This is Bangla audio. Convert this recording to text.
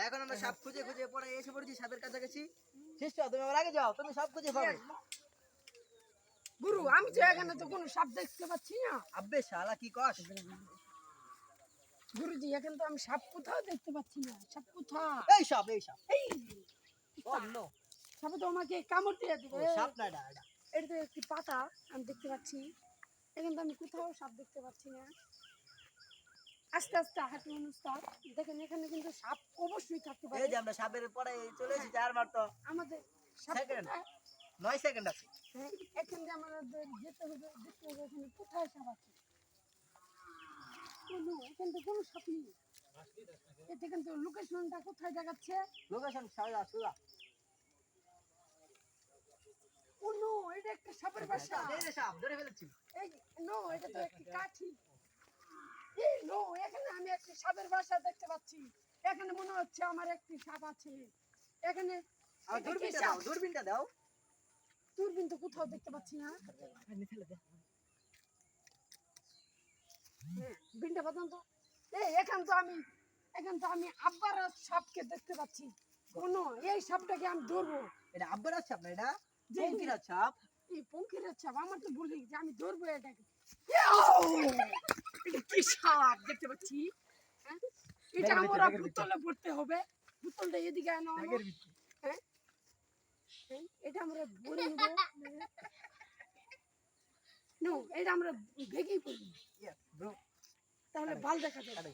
এখন আমরা সাপ খুঁজে খুঁজে পরে এসে পড়েছি সাপের কাছাকাছি। শিষ্য তুমি আমার আগে যাও, তুমি সাপ খুঁজে পাবে। গুরু আমি তো এখানে তো কোনো সাপ দেখতে পাচ্ছি না। আব্বে শালা কি কস? গুরুজি এখানে তো আমি সাপ কোথাও দেখতে পাচ্ছি না। সাপ কোথায়? এই সাপ এই সাপ। এই নো সাপে তো আমাকে কামড় দিয়ে দিবে। সাপ না এটা এটা। এটা তো একটি পাতা আমি দেখতে পাচ্ছি। এখানে তো আমি কোথাও সাপ দেখতে পাচ্ছি না। আস্তে আস্তে হাঁটু অনুষ্ঠান দেখেন এখানে কিন্তু সাপ অবশ্যই থাকতে পারে। এই যে আমরা সাপের পরে চলে এসেছি, আর মাত্র আমাদের সাপ সেকেন্ড কোথায়? 9 সেকেন্ড আছে। হ্যাঁ, এখান দিয়ে আমাদের যেতে হবে, দেখতে হবে এখানে কোথায় সাপ আছে। কোনো এখান থেকে কোনো সাপ নেই। এটা কিন্তু লোকেশনটা কোথায় দেখাচ্ছে? লোকেশন সাজা সুজা। কোনো এটা একটা সাপের বাসা। এই যে সাপ ধরে ফেলেছি। এই নো এটা তো একটা কাঠি। এই নো এখানে আমি একটা সাপের বাসা দেখতে পাচ্ছি। এখানে মনে হচ্ছে আমার একটি সাপ আছে। এখানে আর এটা কি দূরবীনটা সাপ? দাও, দূরবীনটা দাও। দূরবীন তো কোথাও দেখতে পাচ্ছি না। বিনটা বাদাম তো এখান তো আমি আব্বার সাপকে দেখতে পাচ্ছি। কোনো এই সাপটাকে আমি ধরবো। এটা আব্বার সাপ না, এটা জি, পঙ্কির সাপ। এই পঙ্কির সাপ আমার তো ভুলে গেছি, আমি ধরবো এটাকে। ইয়াও! এটা কি সাপ দেখতে পাচ্ছি? হ্যাঁ? এটা আমরা বোতলে ভরতে হবে। বোতলটা এদিকে আনো। হ্যাঁ? হ্যাঁ? এটা আমরা ভরে নেব। নো এটা আমরা ভেঙেই পড়বো। Yes bro. তাহলে ভাল দেখা যাবে।